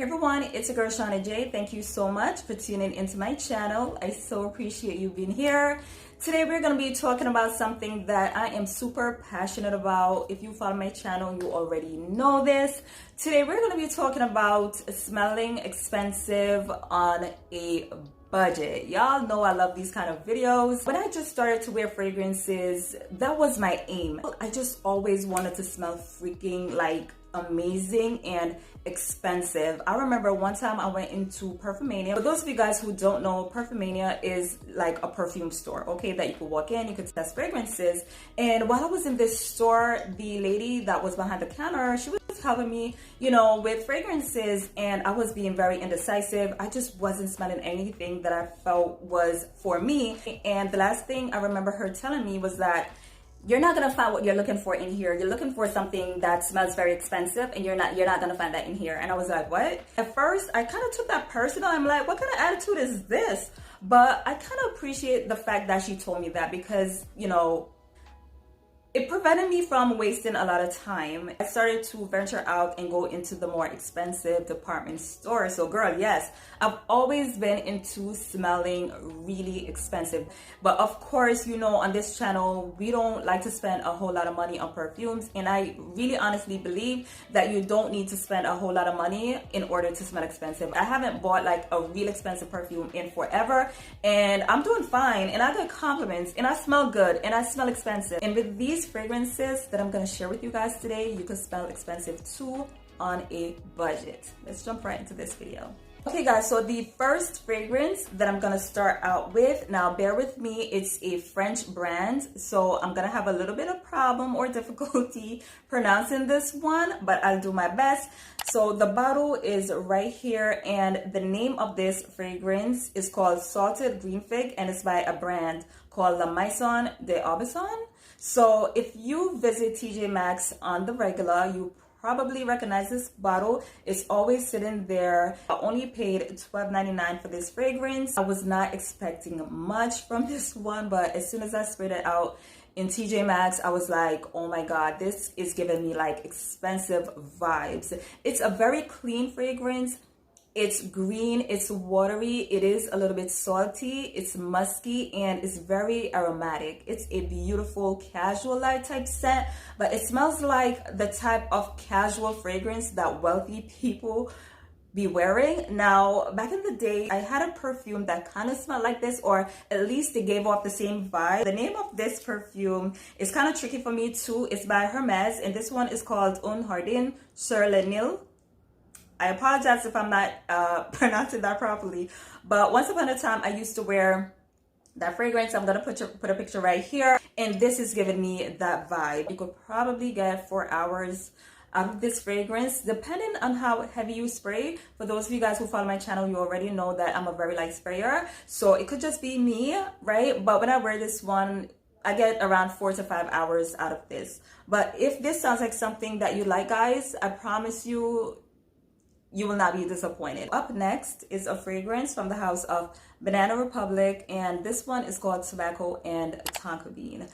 Hey everyone, it's your girl Shauna J. Thank you so much for tuning into my channel. I so appreciate you being here. Today we're going to be talking about something that I am super passionate about. If you follow my channel, you already know this. Today we're going to be talking about smelling expensive on a budget. Y'all know I love these kind of videos. When I just started to wear fragrances, that was my aim. I just always wanted to smell freaking like amazing and expensive. I remember one time I went into Perfumania. For those of you guys who don't know, Perfumania is like a perfume store, okay, that you could walk in, you could test fragrances. And while I was in this store, the lady that was behind the counter, she was helping me, with fragrances, and I was being very indecisive. I just wasn't smelling anything that I felt was for me. And the last thing I remember her telling me was that you're not gonna find what you're looking for in here. You're looking for something that smells very expensive, and you're not gonna find that in here. And I was like, what? At first, I kind of took that personal. I'm like, what kind of attitude is this? But I kind of appreciate the fact that she told me that because, it prevented me from wasting a lot of time. I started to venture out and go into the more expensive department stores. So girl, yes, I've always been into smelling really expensive. But of course, on this channel, we don't like to spend a whole lot of money on perfumes. And I really honestly believe that you don't need to spend a whole lot of money in order to smell expensive. I haven't bought like a real expensive perfume in forever, and I'm doing fine, and I get compliments, and I smell good, and I smell expensive. And with these fragrances that I'm going to share with you guys today, you can smell expensive too on a budget. Let's jump right into this video. Okay guys, so the first fragrance that I'm gonna start out with, now bear with me, it's a French brand, so I'm gonna have a little bit of problem or difficulty pronouncing this one, but I'll do my best. So the bottle is right here, and the name of this fragrance is called Salted Green Fig, and it's by a brand called La Maison de Aubusson. So if you visit TJ Maxx on the regular, you probably recognize this bottle. It's always sitting there. I only paid $12.99 for this fragrance. I was not expecting much from this one, but as soon as I sprayed it out in TJ Maxx, I was like, oh my god, this is giving me like expensive vibes. It's a very clean fragrance. It's green, it's watery, it is a little bit salty, it's musky, and it's very aromatic. It's a beautiful casual light type scent, but it smells like the type of casual fragrance that wealthy people be wearing. Now, back in the day, I had a perfume that kind of smelled like this, or at least it gave off the same vibe. The name of this perfume is kind of tricky for me too. It's by Hermes, and this one is called Un Jardin sur le Nil. I apologize if I'm not pronouncing that properly, but once upon a time, I used to wear that fragrance. I'm gonna put a picture right here, and this is giving me that vibe. You could probably get 4 hours out of this fragrance, depending on how heavy you spray. For those of you guys who follow my channel, you already know that I'm a very light sprayer, so it could just be me, right? But when I wear this one, I get around 4 to 5 hours out of this. But if this sounds like something that you like, guys, I promise you, you will not be disappointed. Up next is a fragrance from the house of Banana Republic, and this one is called Tobacco and Tonka Bean.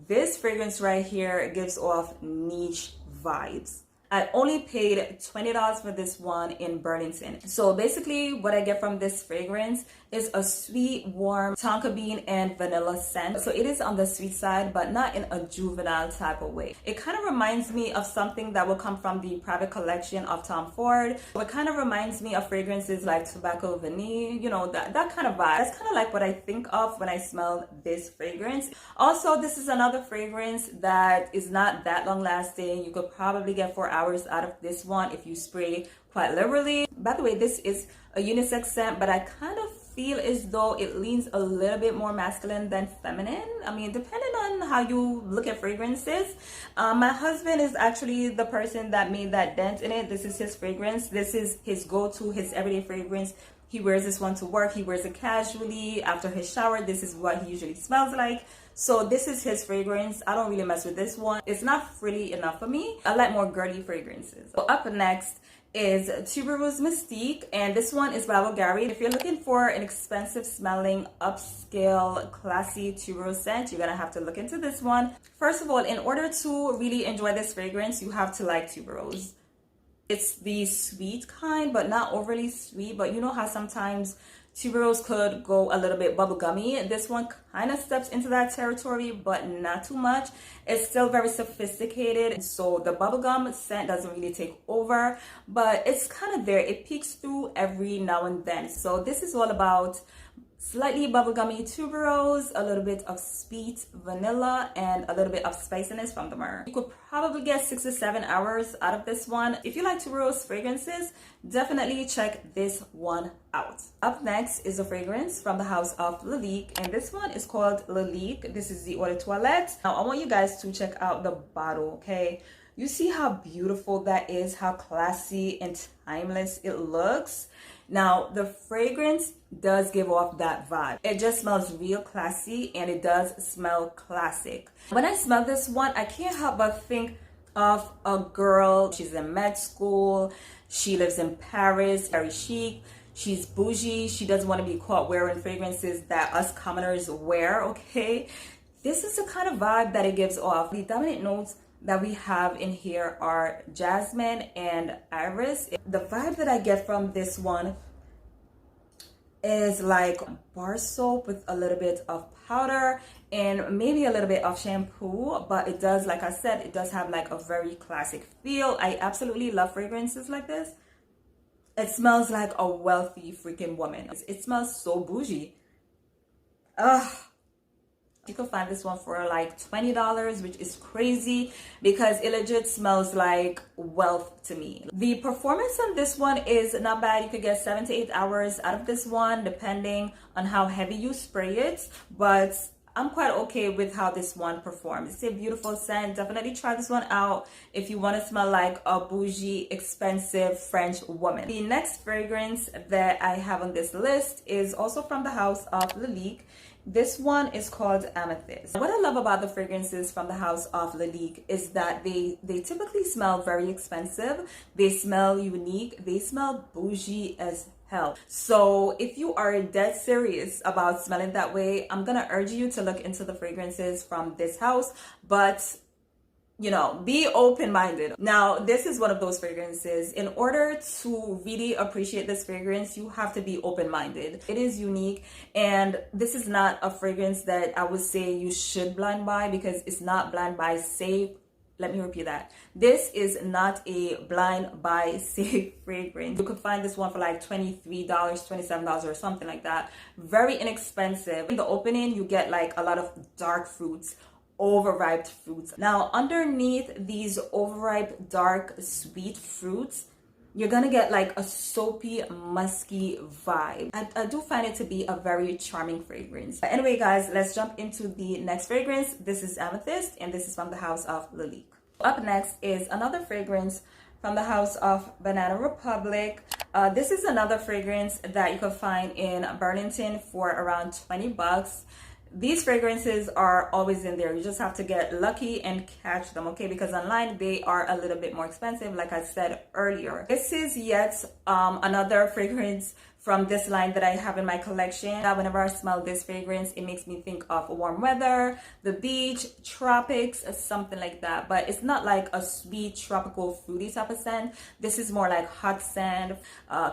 This fragrance right here gives off niche vibes. I only paid $20 for this one in Burlington. So basically what I get from this fragrance is a sweet, warm tonka bean and vanilla scent. So it is on the sweet side, but not in a juvenile type of way. It kind of reminds me of something that will come from the private collection of Tom Ford. It kind of reminds me of fragrances like Tobacco Vanille, that kind of vibe. That's kind of like what I think of when I smell this fragrance. Also, this is another fragrance that is not that long lasting. You could probably get 4 hours out of this one if you spray quite liberally. By the way, this is a unisex scent, but I kind of feel as though it leans a little bit more masculine than feminine. I mean, depending on how you look at fragrances. My husband is actually the person that made that dent in it. This is his fragrance. This is his go-to, his everyday fragrance. He wears this one to work. He wears it casually after his shower. This is what he usually smells like. So this is his fragrance. I don't really mess with this one. It's not frilly enough for me. I like more girly fragrances. So up next is Tuberose Mystique, and this one is Bvlgari. If you're looking for an expensive smelling, upscale, classy tuberose scent, you're gonna have to look into this one. First of all, in order to really enjoy this fragrance, you have to like tuberose. It's the sweet kind, but not overly sweet. But you know how sometimes tuberose could go a little bit bubblegummy. This one kind of steps into that territory, but not too much. It's still very sophisticated, so the bubblegum scent doesn't really take over, but it's kind of there. It peeks through every now and then. So this is all about slightly bubblegummy tuberose, a little bit of sweet vanilla, and a little bit of spiciness from the myrrh. You could probably get 6 to 7 hours out of this one. If you like tuberose fragrances, definitely check this one out. Up next is a fragrance from the house of Lalique, and this one is called Lalique. This is the Eau de Toilette. Now, I want you guys to check out the bottle, okay? You see how beautiful that is, how classy and timeless it looks. Now, the fragrance does give off that vibe. It just smells real classy, and it does smell classic. When I smell this one, I can't help but think of a girl. She's in med school. She lives in Paris, very chic. She's bougie. She doesn't want to be caught wearing fragrances that us commoners wear, okay? This is the kind of vibe that it gives off. The dominant notes that we have in here are jasmine and iris. The vibe that I get from this one is like bar soap with a little bit of powder and maybe a little bit of shampoo, but it does, like I said, it does have like a very classic feel. I absolutely love fragrances like this. It smells like a wealthy freaking woman. It smells so bougie. Ugh. You can find this one for like $20, which is crazy because it legit smells like wealth to me. The performance on this one is not bad. You could get 7 to 8 hours out of this one depending on how heavy you spray it, but I'm quite okay with how this one performs. It's a beautiful scent. Definitely try this one out if you want to smell like a bougie, expensive French woman. The next fragrance that I have on this list is also from the house of Lalique. This one is called Amethyst. What I love about the fragrances from the house of Lalique is that they typically smell very expensive. They smell unique. They smell bougie as hell. So if you are dead serious about smelling that way, I'm gonna urge you to look into the fragrances from this house, but you know, be open-minded. Now, this is one of those fragrances. In order to really appreciate this fragrance, you have to be open-minded. It is unique, and this is not a fragrance that I would say you should blind buy because it's not blind buy safe. Let me repeat that. This is not a blind buy safe fragrance. You could find this one for like $23, $27 or something like that. Very inexpensive. In the opening, you get like a lot of dark fruits, overripe fruits. Now, underneath these overripe, dark, sweet fruits, you're gonna get like a soapy, musky vibe. I do find it to be a very charming fragrance. But anyway, guys, let's jump into the next fragrance. This is Amethyst, and this is from the house of Lalique. Up next is another fragrance from the house of Banana Republic. This is another fragrance that you can find in Burlington for around $20. These fragrances are always in there. You just have to get lucky and catch them, okay? Because online they are a little bit more expensive, like I said earlier. This is yet another fragrance from this line that I have in my collection. Whenever I smell this fragrance, it makes me think of warm weather, the beach, tropics, something like that. But it's not like a sweet, tropical, fruity type of scent. This is more like hot sand,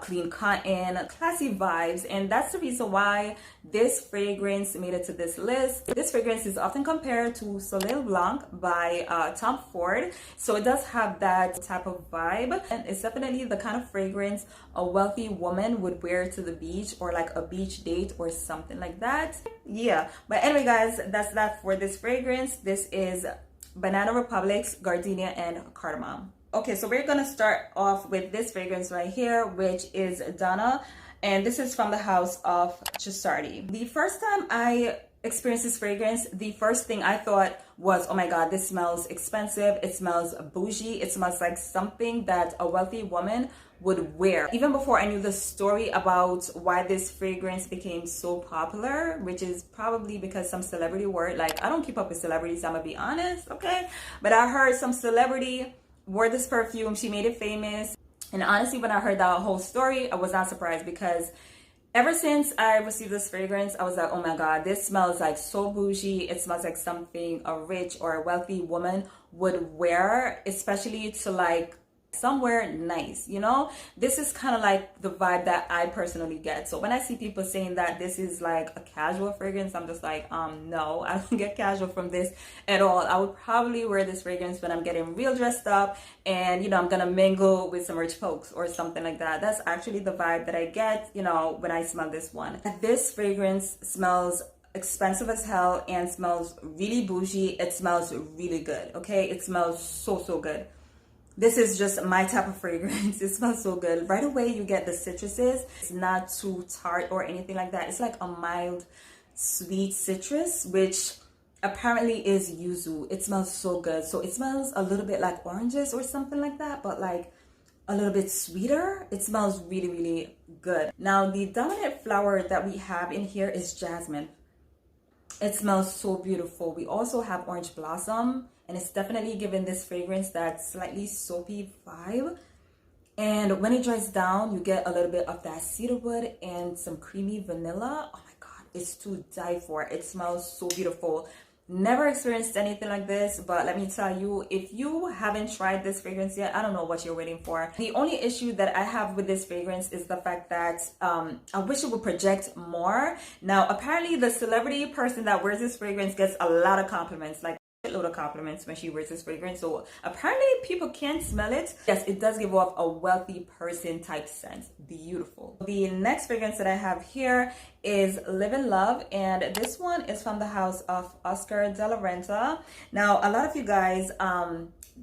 clean cotton, classy vibes. And that's the reason why this fragrance made it to this list. This fragrance is often compared to Soleil Blanc by Tom Ford. So it does have that type of vibe. And it's definitely the kind of fragrance a wealthy woman would wear to the beach or like a beach date or something like that. Yeah, but anyway, guys, that's that for this fragrance. This is Banana Republic's Gardenia and Cardamom. Okay, so we're gonna start off with this fragrance right here, which is Donna, and this is from the house of Trussardi. The first time I experienced this fragrance, the first thing I thought was, oh my god, this smells expensive, it smells bougie, it smells like something that a wealthy woman would wear. Even before I knew the story about why this fragrance became so popular, which is probably because some celebrity wore it. Like, I don't keep up with celebrities, I'm gonna be honest, okay? But I heard some celebrity wore this perfume, she made it famous. And honestly, when I heard that whole story, I was not surprised because ever since I received this fragrance, I was like, oh my god, this smells like so bougie. It smells like something a rich or a wealthy woman would wear, especially to like somewhere nice, you know. This is kind of like the vibe that I personally get. So when I see people saying that this is like a casual fragrance, I'm just like, no, I don't get casual from this at all. I would probably wear this fragrance when I'm getting real dressed up and, you know, I'm gonna mingle with some rich folks or something like that. That's actually the vibe that I get, you know, when I smell this one. This fragrance smells expensive as hell and smells really bougie. It smells really good, okay? It smells so good. This is just my type of fragrance. It smells so good. Right away, you get the citruses. It's not too tart or anything like that. It's like a mild, sweet citrus, which apparently is yuzu. It smells so good. So it smells a little bit like oranges or something like that, but like a little bit sweeter. It smells really good. Now, the dominant flower that we have in here is jasmine. It smells so beautiful. We also have orange blossom, and it's definitely giving this fragrance that slightly soapy vibe. And when it dries down, you get a little bit of that cedarwood and some creamy vanilla. Oh my God, it's to die for. It smells so beautiful. Never experienced anything like this, but let me tell you, if you haven't tried this fragrance yet, I don't know what you're waiting for. The only issue that I have with this fragrance is the fact that I wish it would project more. Now, apparently the celebrity person that wears this fragrance gets a lot of compliments, like a load of compliments when she wears this fragrance. So apparently people can smell it. Yes, it does give off a wealthy person type scent. Beautiful. The next fragrance that I have here is Live in Love, and this one is from the house of Oscar de la Renta. Now, a lot of you guys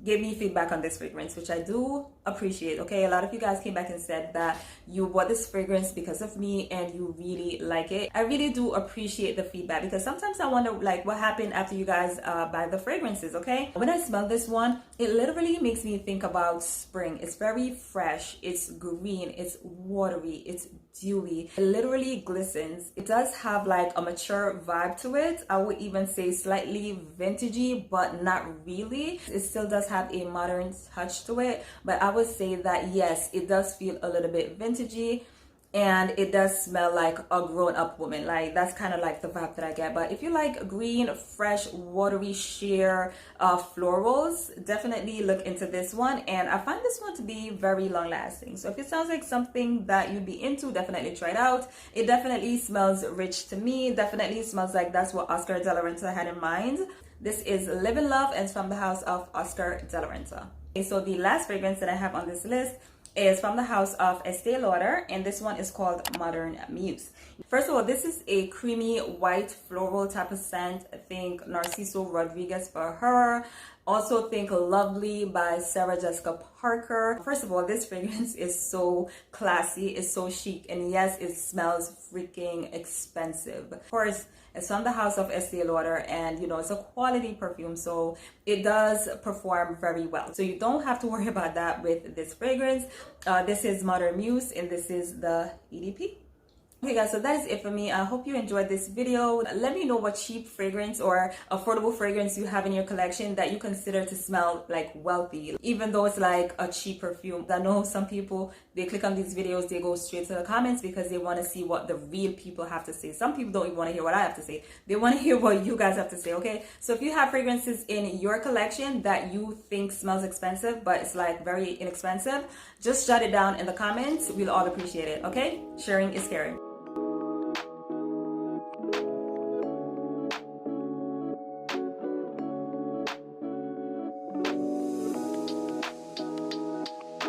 gave me feedback on this fragrance, which I do appreciate. Okay, a lot of you guys came back and said that you bought this fragrance because of me and you really like it. I really do appreciate the feedback, because sometimes I wonder like what happened after you guys buy the fragrances. Okay, when I smell this one, it literally makes me think about spring. It's very fresh, it's green, it's watery, it's dewy, it literally glistens. It does have like a mature vibe to it. I would even say slightly vintagey, but not really. It still does have a modern touch to it, but I would say that yes, it does feel a little bit vintagey, and it does smell like a grown-up woman. Like that's kind of like the vibe that I get. But if you like green, fresh, watery, sheer florals, definitely look into this one. And I find this one to be very long-lasting. So if it sounds like something that you'd be into, definitely try it out. It definitely smells rich to me. Definitely smells like that's what Oscar de la Renta had in mind. This is Live in Love, and it's from the house of Oscar de la Renta. Okay, so the last fragrance that I have on this list is from the house of Estee Lauder, and this one is called Modern Muse. First of all, this is a creamy white floral type of scent. I think Narciso Rodriguez for her. Also think Lovely by Sarah Jessica Parker. First of all, this fragrance is so classy, it's so chic, and yes, it smells freaking expensive. Of course, it's from the house of Estee Lauder, and you know, it's a quality perfume, so it does perform very well. So you don't have to worry about that with this fragrance. This is Modern Muse, and this is the EDP. Okay guys, so that is it for me. I hope you enjoyed this video. Let me know what cheap fragrance or affordable fragrance you have in your collection that you consider to smell like wealthy, even though it's like a cheap perfume. I know some people, they click on these videos, they go straight to the comments because they want to see what the real people have to say. Some people don't even want to hear what I have to say. They want to hear what you guys have to say, okay? So if you have fragrances in your collection that you think smells expensive, but it's like very inexpensive, just jot it down in the comments. We'll all appreciate it, okay? Sharing is caring.